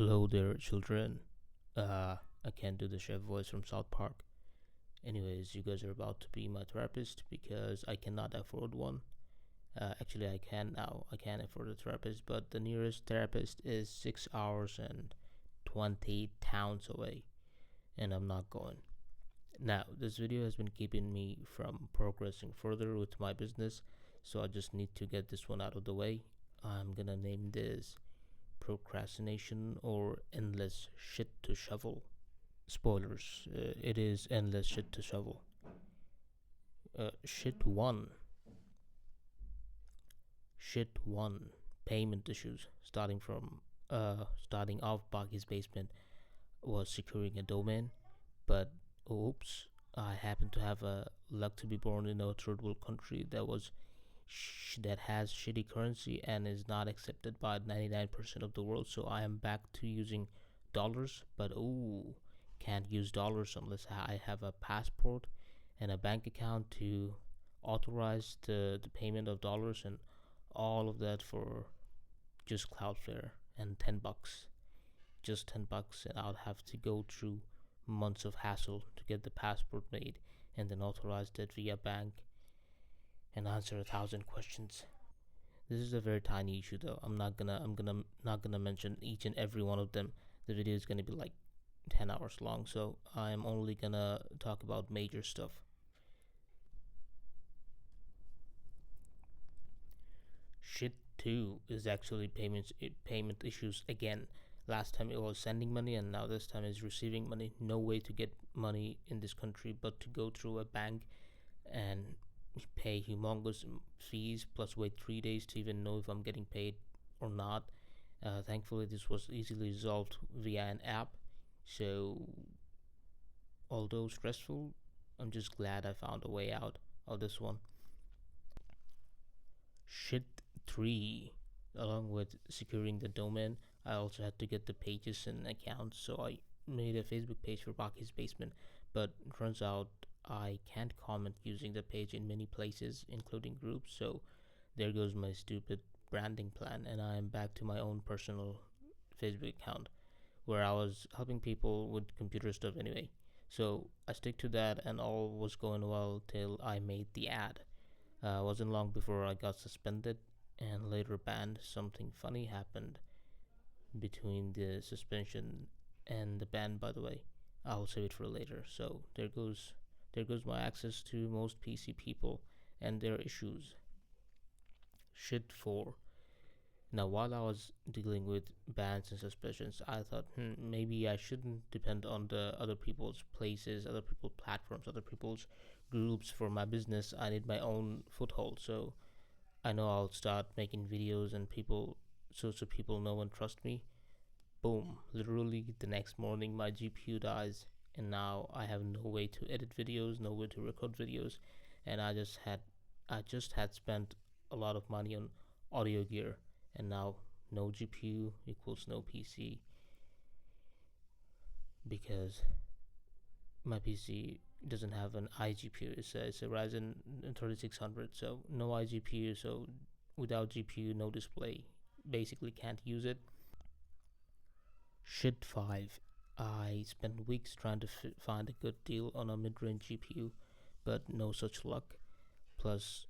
Hello there, children. I can't do the chef voice from South Park. Anyways, you guys are about to be my therapist because I cannot afford one. Actually, I can now. I can afford a therapist, but the nearest therapist is 6 hours and 20 towns away, and I'm not going. Now, this video has been keeping me from progressing further with my business, so I just need to get this one out of the way. I'm gonna name this Procrastination or Endless Shit to Shovel. Spoilers, it is endless shit to shovel. Shit 1. Shit 1. Payment issues. Starting off, Baki's basement was securing a domain, but oops, I happen to have a luck to be born in a third world country that has shitty currency and is not accepted by 99% of the world. So I am back to using dollars, but can't use dollars unless I have a passport and a bank account to authorize the payment of dollars, and all of that for just Cloudflare and $10. Just $10, and I'll have to go through months of hassle to get the passport made and then authorize that via bank and answer 1,000 questions. This is a very tiny issue though. I'm not gonna mention each and every one of them. The video is gonna be like 10 hours long, so I'm only gonna talk about major stuff. Shit 2 is actually payment issues again. Last time it was sending money, and now this time is receiving money. No way to get money in this country but to go through a bank and pay humongous fees, plus wait 3 days to even know if I'm getting paid or not. Thankfully, this was easily resolved via an app. So, although stressful, I'm just glad I found a way out of this one. Shit 3. Along with securing the domain, I also had to get the pages and accounts, so I made a Facebook page for Baki's Basement, but turns out I can't comment using the page in many places, including groups, so there goes my stupid branding plan, and I am back to my own personal Facebook account where I was helping people with computer stuff anyway. So I stick to that, and all was going well till I made the ad. Wasn't long before I got suspended and later banned. Something funny happened between the suspension and the ban, by the way. I'll save it for later. So there goes my access to most PC people and their issues. Shit 4. Now, while I was dealing with bans and suspensions, I thought, maybe I shouldn't depend on the other people's places, other people's platforms, other people's groups for my business. I need my own foothold. So I know I'll start making videos and so people know and trust me. Boom! Literally the next morning, my GPU dies, and now I have no way to edit videos, no way to record videos, and I just had spent a lot of money on audio gear, and now no GPU equals no PC because my PC doesn't have an iGPU. It's a Ryzen 3600, so no iGPU. So without GPU, no display. Basically, can't use it. Shit 5. I spent weeks trying to find a good deal on a mid-range GPU, but no such luck. Plus,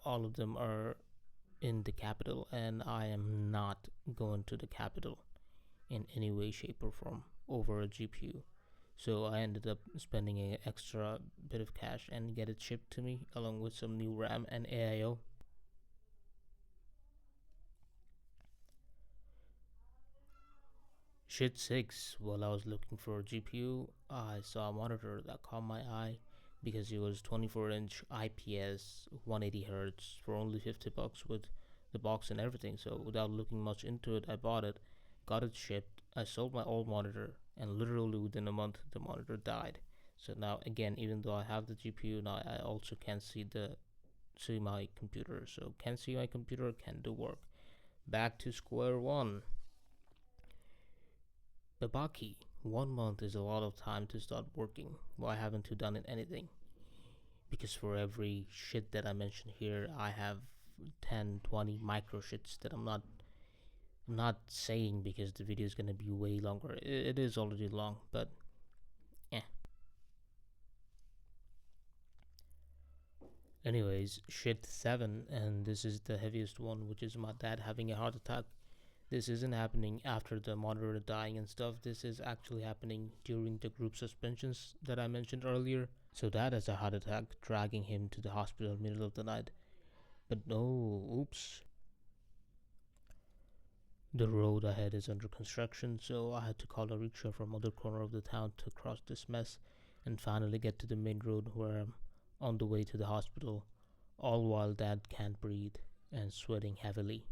all of them are in the capital, and I am not going to the capital in any way, shape, or form over a GPU. So I ended up spending an extra bit of cash and get it shipped to me along with some new RAM and AIO. Shit 6. While I was looking for a GPU, I saw a monitor that caught my eye because it was 24-inch IPS 180 Hz for only $50 with the box and everything. So without looking much into it, I bought it, got it shipped. I sold my old monitor, and literally within a month, the monitor died. So now again, even though I have the GPU, now I also can't see my computer. So can't see my computer, can't do work. Back to square one. Babaki, 1 month is a lot of time to start working. Why haven't you done anything? Because for every shit that I mentioned here, I have 10, 20 micro shits that I'm not saying because the video is gonna be way longer. It is already long, but eh. Anyways, shit 7, and this is the heaviest one, which is my dad having a heart attack. This isn't happening after the monitor dying and stuff. This is actually happening during the group suspensions that I mentioned earlier. So dad has a heart attack, dragging him to the hospital middle of the night. But no, oops. The road ahead is under construction, so I had to call a rickshaw from other corner of the town to cross this mess and finally get to the main road where I'm on the way to the hospital, all while dad can't breathe and sweating heavily.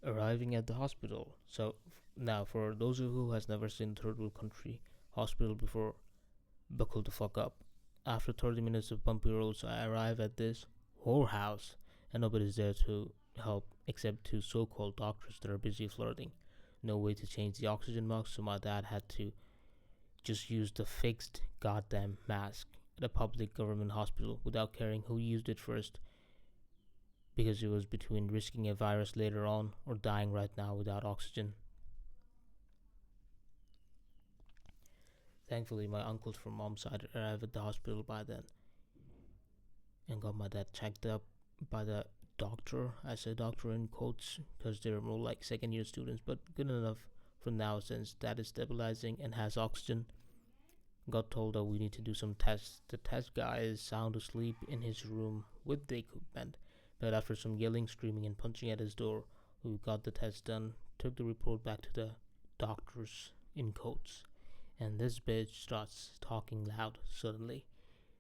Arriving at the hospital. So now, for those of you who has never seen third world country hospital before, buckle the fuck up. After 30 minutes of bumpy roads, I arrive at this whorehouse, and nobody's there to help except two so-called doctors that are busy flirting. No way to change the oxygen mask, so my dad had to just use the fixed goddamn mask at a public government hospital without caring who used it first, because it was between risking a virus later on or dying right now without oxygen. Thankfully, my uncles from mom's side arrived at the hospital by then and got my dad checked up by the doctor. I say doctor in quotes because they're more like second year students, but good enough for now since dad is stabilizing and has oxygen. Got told that we need to do some tests. The test guy is sound asleep in his room with the equipment, but after some yelling, screaming, and punching at his door, we got the test done, took the report back to the doctors in quotes, and this bitch starts talking loud suddenly,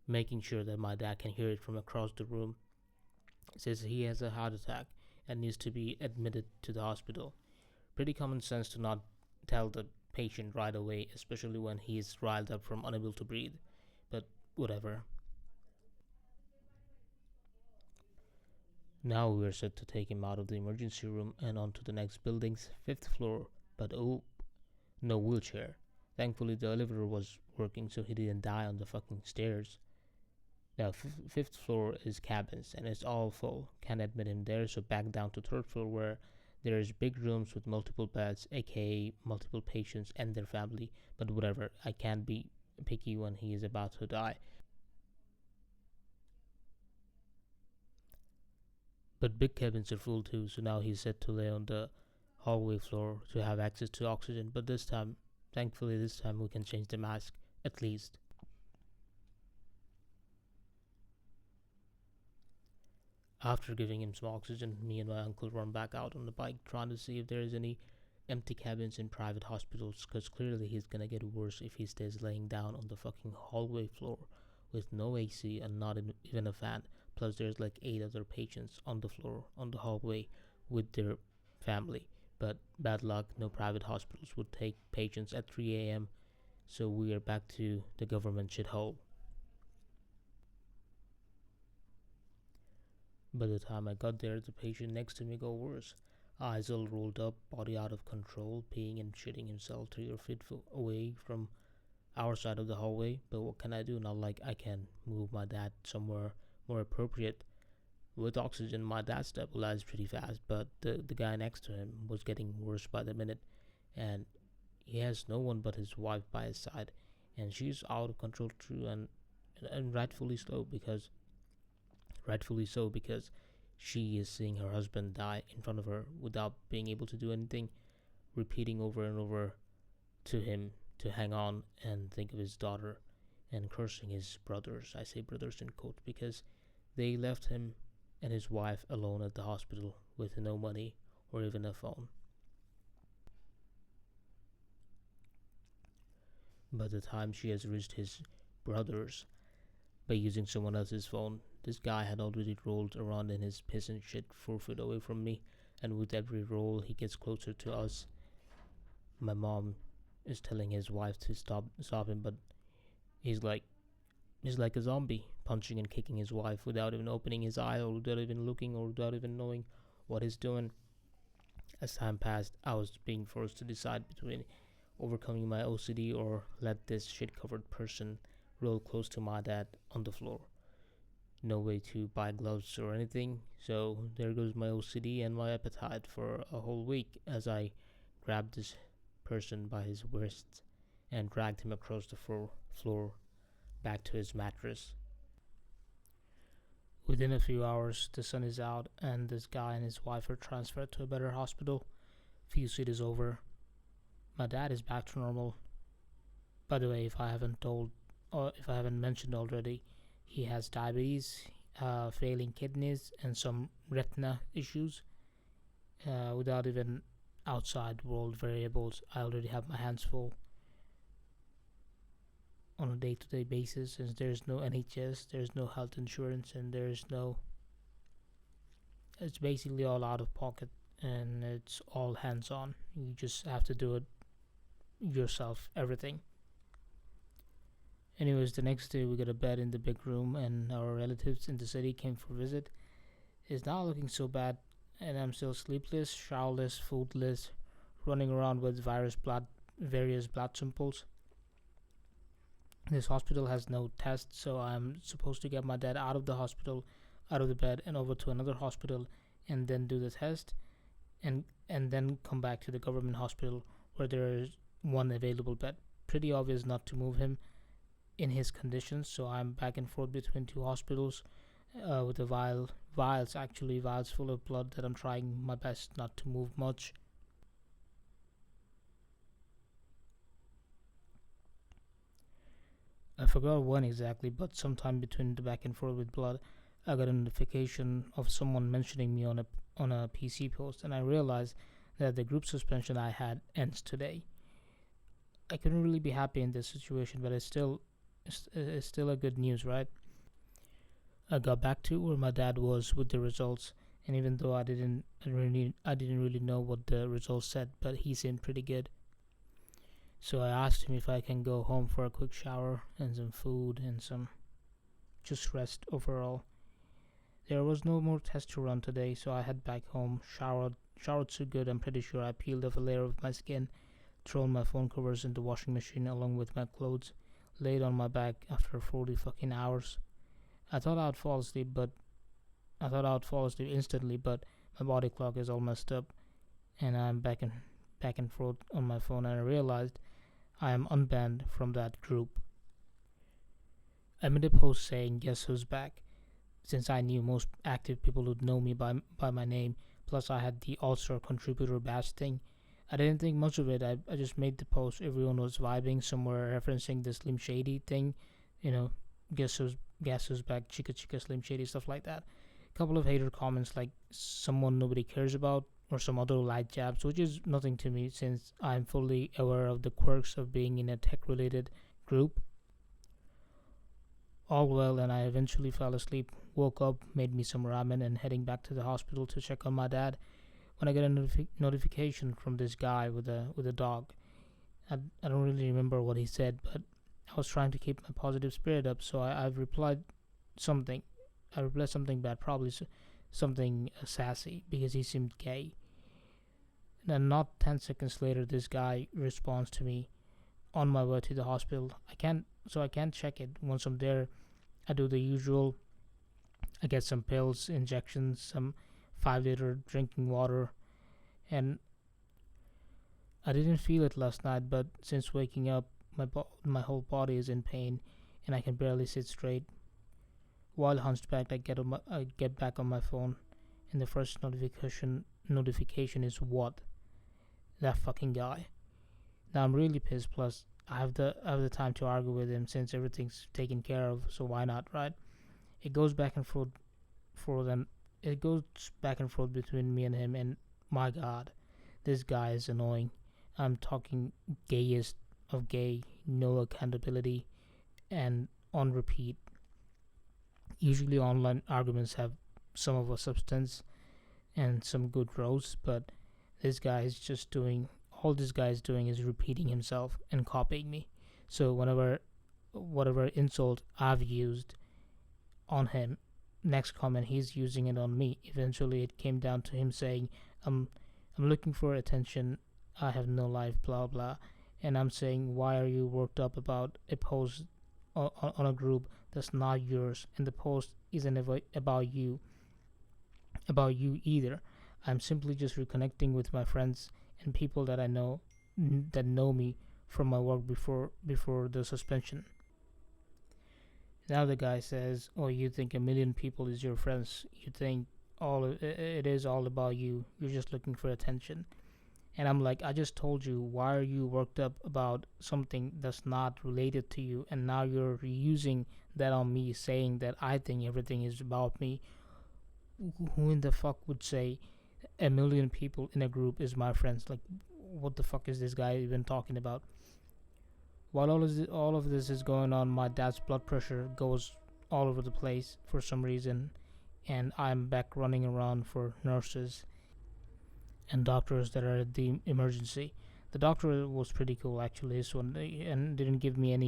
making sure that my dad can hear it from across the room. Says he has a heart attack and needs to be admitted to the hospital. Pretty common sense to not tell the patient right away, especially when he's riled up from unable to breathe. But whatever. Now we are set to take him out of the emergency room and onto the next building's fifth floor. But oh, no wheelchair. Thankfully, the elevator was working, so he didn't die on the fucking stairs. Now, fifth floor is cabins, and it's all full. Can't admit him there, so back down to third floor where there's big rooms with multiple beds, aka multiple patients and their family. But whatever, I can't be picky when he is about to die. But big cabins are full too, so now he's set to lay on the hallway floor to have access to oxygen. But this time, thankfully, this time we can change the mask, at least. After giving him some oxygen, me and my uncle run back out on the bike trying to see if there is any empty cabins in private hospitals, because clearly he's gonna get worse if he stays laying down on the fucking hallway floor with no AC and not even a fan. Plus, there's like 8 other patients on the floor on the hallway with their family. But bad luck, no private hospitals would take patients at 3 a.m., so we are back to the government shithole. By the time I got there, the patient next to me got worse. Eyes all rolled up, body out of control, peeing and shitting himself 3 or 4 feet away from our side of the hallway. But what can I do? Not like I can move my dad somewhere more appropriate. With oxygen, my dad stabilized pretty fast, but the guy next to him was getting worse by the minute, and he has no one but his wife by his side, and she's out of control too, and rightfully so because she is seeing her husband die in front of her without being able to do anything, repeating over and over to him to hang on and think of his daughter, and cursing his brothers. I say brothers in quotes because they left him and his wife alone at the hospital with no money or even a phone. By the time she has reached his brothers by using someone else's phone, this guy had already rolled around in his piss and shit 4 feet away from me, and with every roll he gets closer to us. My mom is telling his wife to stop him, but he's like he's like a zombie, punching and kicking his wife without even opening his eye or without even looking or without even knowing what he's doing. As time passed, I was being forced to decide between overcoming my OCD or let this shit covered person roll close to my dad on the floor. No way to buy gloves or anything, so there goes my OCD and my appetite for a whole week as I grabbed this person by his wrists and dragged him across the floor back to his mattress. Within a few hours, the sun is out and this guy and his wife are transferred to a better hospital. Few cities over, my dad is back to normal. By the way, if I haven't mentioned already, he has diabetes, failing kidneys, and some retina issues. Without even outside world variables, I already have my hands full on a day-to-day basis since there's no NHS, there's no health insurance, and there's no. It's basically all out of pocket, and it's all hands-on. You just have to do it yourself, everything. Anyways, the next day we got a bed in the big room, and our relatives in the city came for a visit. It's not looking so bad, and I'm still sleepless, showerless, foodless, running around with various blood samples. This hospital has no tests, so I'm supposed to get my dad out of the hospital, out of the bed, and over to another hospital, and then do the test, and then come back to the government hospital where there is one available bed. Pretty obvious not to move him in his conditions, so I'm back and forth between two hospitals with the vials full of blood that I'm trying my best not to move much. I forgot when exactly, but sometime between the back and forth with blood, I got a notification of someone mentioning me on a PC post, and I realized that the group suspension I had ends today. I couldn't really be happy in this situation, but it's still a good news, right? I got back to where my dad was with the results, and even though I didn't really know what the results said, but he seemed pretty good. So I asked him if I can go home for a quick shower and some food and some just rest overall. There was no more test to run today, so I head back home, showered so good I'm pretty sure I peeled off a layer of my skin, thrown my phone covers in the washing machine along with my clothes, laid on my back after 40 fucking hours. I thought I'd fall asleep instantly, but my body clock is all messed up, and I'm back and forth on my phone, and I realized I am unbanned from that group. I made a post saying guess who's back, since I knew most active people would know me by my name, plus I had the all-star contributor badge thing. I didn't think much of it. I just made the post. Everyone was vibing, somewhere referencing the Slim Shady thing, you know, guess who's back, Chica Chica Slim Shady, stuff like that. A couple of hater comments like someone nobody cares about or some other light jabs, which is nothing to me since I'm fully aware of the quirks of being in a tech related group. All well, and I eventually fell asleep, woke up, made me some ramen, and heading back to the hospital to check on my dad when I get a notification from this guy with a dog. I don't really remember what he said, but I was trying to keep my positive spirit up, so I replied something. I replied something bad, probably something sassy, because he seemed gay. And then not 10 seconds later, this guy responds to me on my way to the hospital. I can't check it. Once I'm there, I do the usual. I get some pills, injections, some 5-liter drinking water, and I didn't feel it last night, but since waking up, my whole body is in pain, and I can barely sit straight. While hunchbacked, I get back on my phone, and the first notification is what? That fucking guy. Now I'm really pissed. Plus, I have the time to argue with him since everything's taken care of. So why not, right? It goes back and forth for them. It goes back and forth between me and him, and my God, this guy is annoying. I'm talking gayest of gay, no accountability, and on repeat. Usually online arguments have some of a substance and some good roasts, but this guy is just doing all this guy is doing is repeating himself and copying me. So whatever insult I've used on him, next comment he's using it on me. Eventually it came down to him saying, I'm looking for attention, I have no life, blah blah, and I'm saying, why are you worked up about a post on a group that's not yours, and the post isn't about you either. I'm simply just reconnecting with my friends and people that I know that know me from my work before the suspension. Now the guy says, "Oh, you think a million people is your friends? You think it is all about you? You're just looking for attention." And I'm like, I just told you, why are you worked up about something that's not related to you? And now you're using that on me, saying that I think everything is about me. Who in the fuck would say a million people in a group is my friends? Like, what the fuck is this guy even talking about? While all of this is going on, my dad's blood pressure goes all over the place for some reason, and I'm back running around for nurses and doctors that are at the emergency. The doctor was pretty cool actually, this one, and didn't give me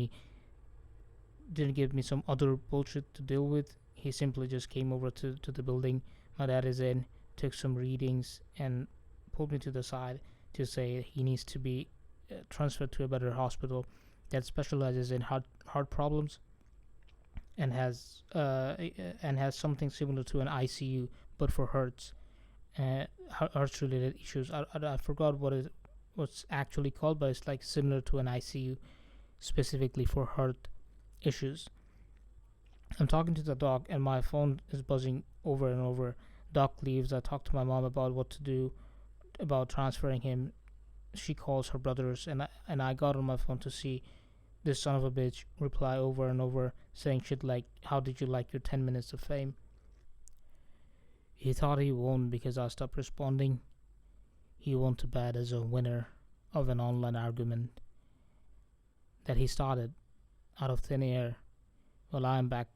some other bullshit to deal with. He simply just came over to the building. My dad is in, took some readings, and pulled me to the side to say he needs to be transferred to a better hospital that specializes in heart problems and has something similar to an ICU but for hearts heart related issues. I forgot what's actually called, but it's like similar to an ICU specifically for heart issues. I'm talking to the doc and my phone is buzzing over and over. Doc leaves. I talk to my mom about what to do about transferring him. She calls her brothers, and I got on my phone to see this son of a bitch reply over and over saying shit like, "How did you like your 10 minutes of fame?" He thought he won because I stopped responding. He went to bed as a winner of an online argument that he started out of thin air while I am back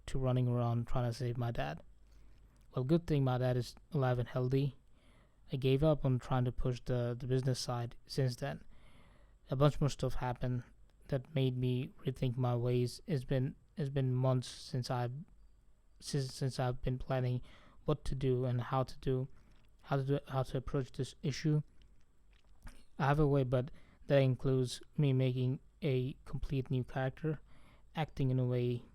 to running around trying to save my dad. Well, good thing my dad is alive and healthy. I gave up on trying to push the business side since then. A bunch more stuff happened that made me rethink my ways. It's been months since I've been planning what to do and how to approach this issue. I have a way, but that includes me making a complete new character, acting in a way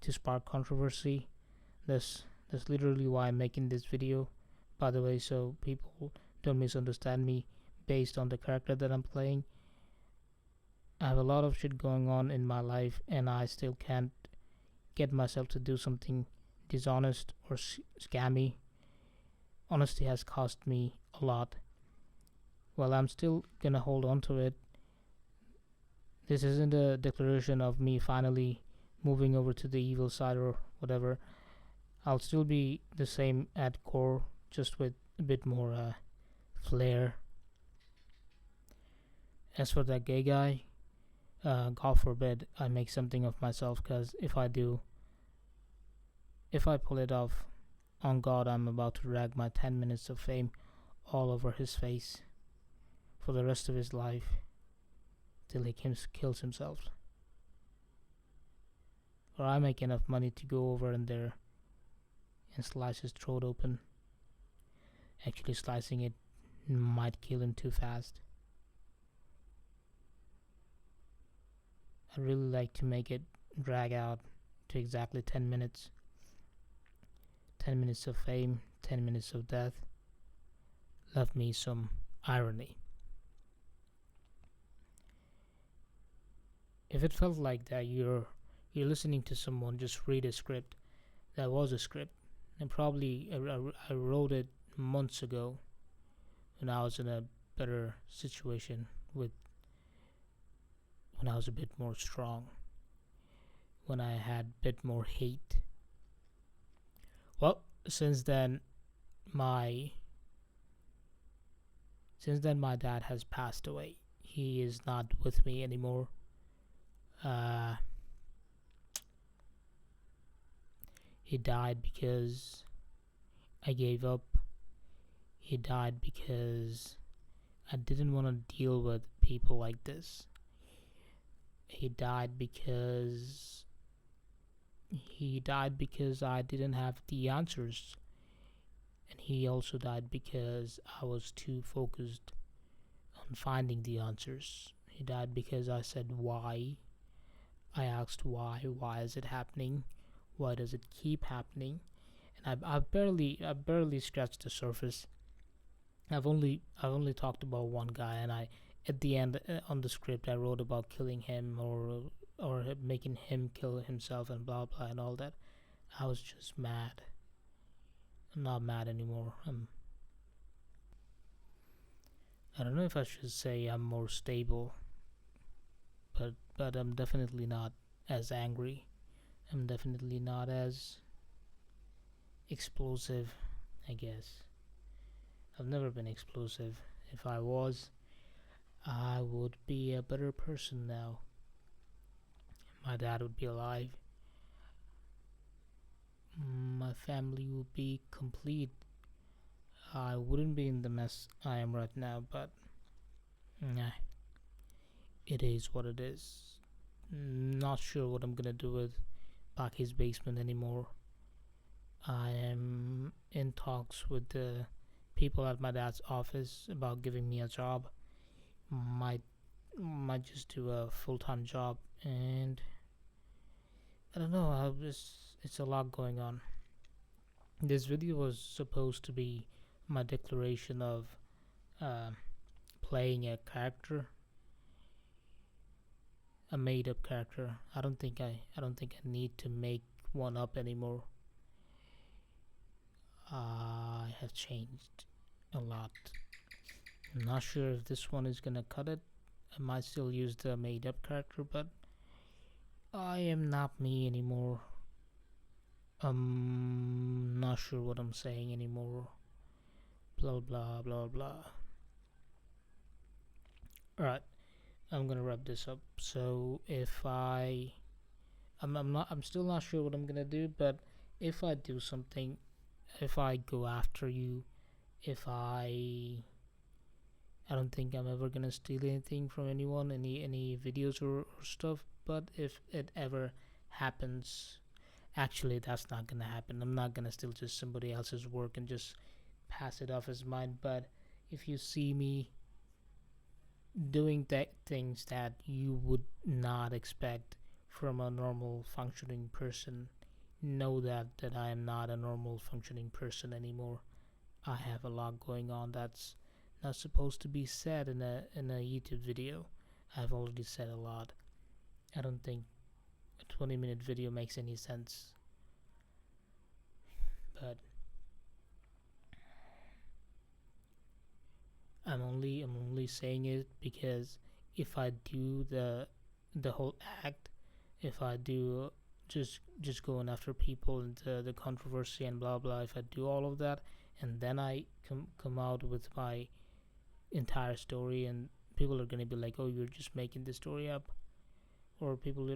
to spark controversy. That's literally why I'm making this video, by the way, so people don't misunderstand me based on the character that I'm playing. I have a lot of shit going on in my life, and I still can't get myself to do something dishonest or scammy. Honesty has cost me a lot. Well, I'm still gonna hold on to it. This isn't a declaration of me finally moving over to the evil side or whatever. I'll still be the same at core, just with a bit more flair. As for that gay guy, God forbid I make something of myself, because if I pull it off, on God, I'm about to drag my 10 minutes of fame all over his face for the rest of his life till he kills himself. Or I make enough money to go over in there and slice his throat open. Actually, slicing it might kill him too fast. I'd really like to make it drag out to exactly 10 minutes. 10 minutes of fame, 10 minutes of death. Love me some irony. If it felt like that, you're listening to someone just read a script. That was a script, and probably I wrote it months ago when I was in a better situation, with when I was a bit more strong, when I had a bit more hate. Well, since then my dad has passed away. He is not with me anymore. Uh, he died because I gave up. He died because I didn't want to deal with people like this. He died because I didn't have the answers. And he also died because I was too focused on finding the answers. He died because I said why. I asked why. Why is it happening? Why does it keep happening? And I barely scratched the surface. I've only talked about one guy, and I at the end on the script I wrote about killing him or making him kill himself and blah blah and all that. I was just mad. I'm not mad anymore. I don't know if I should say I'm more stable, but I'm definitely not as angry. I'm definitely not as explosive, I guess. I've never been explosive. If I was, I would be a better person now. My dad would be alive. My family would be complete. I wouldn't be in the mess I am right now, but nah, it is what it is. Not sure what I'm gonna do with Baki's basement anymore. I am in talks with the people at my dad's office about giving me a job. Might might just do a full time job, and I don't know. It's a lot going on. This video was supposed to be my declaration of uh, playing a character, a made up character. I don't think I need to make one up anymore. I have changed a lot. I'm not sure if this one is gonna cut it. I might still use the made up character, but I am not me anymore. I'm not sure what I'm saying anymore. Blah blah blah blah. Alright, I'm gonna wrap this up. So if I'm still not sure what I'm gonna do, but if I do something, if I go after you, if I don't think I'm ever gonna steal anything from anyone, any videos or stuff. But if it ever happens, actually that's not gonna happen. I'm not gonna steal just somebody else's work and just pass it off as mine. But if you see me doing that things that you would not expect from a normal functioning person, know that I am not a normal functioning person anymore. I have a lot going on that's not supposed to be said in a YouTube video. I've already said a lot. I don't think a 20-minute video makes any sense. But I'm only saying it because if I do the whole act, if I do just going after people and the controversy and blah blah, if I do all of that and then I come out with my entire story, and people are gonna be like, "Oh, you're just making the story up," or people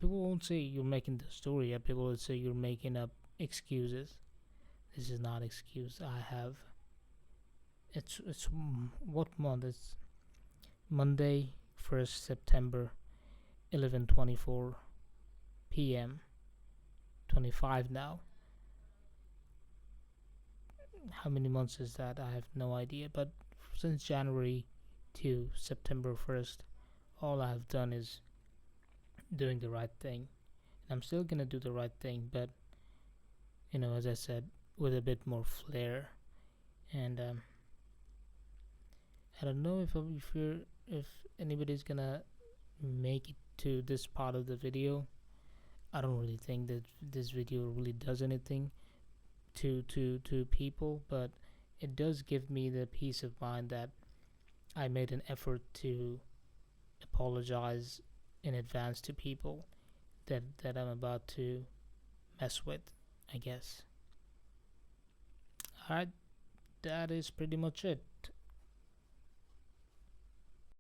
won't say you're making the story up. People will say you're making up excuses. This is not excuse. I have. It's what month? It's Monday, 1st September, 11:24 p.m. 25 now. How many months is that? I have no idea. But since January to September 1st, all I've done is doing the right thing. And I'm still gonna do the right thing, but as I said, with a bit more flair. And I don't know if anybody's gonna make it to this part of the video. I don't really think that this video really does anything to people, but it does give me the peace of mind that I made an effort to apologize in advance to people that I'm about to mess with, I guess. Alright, that is pretty much it.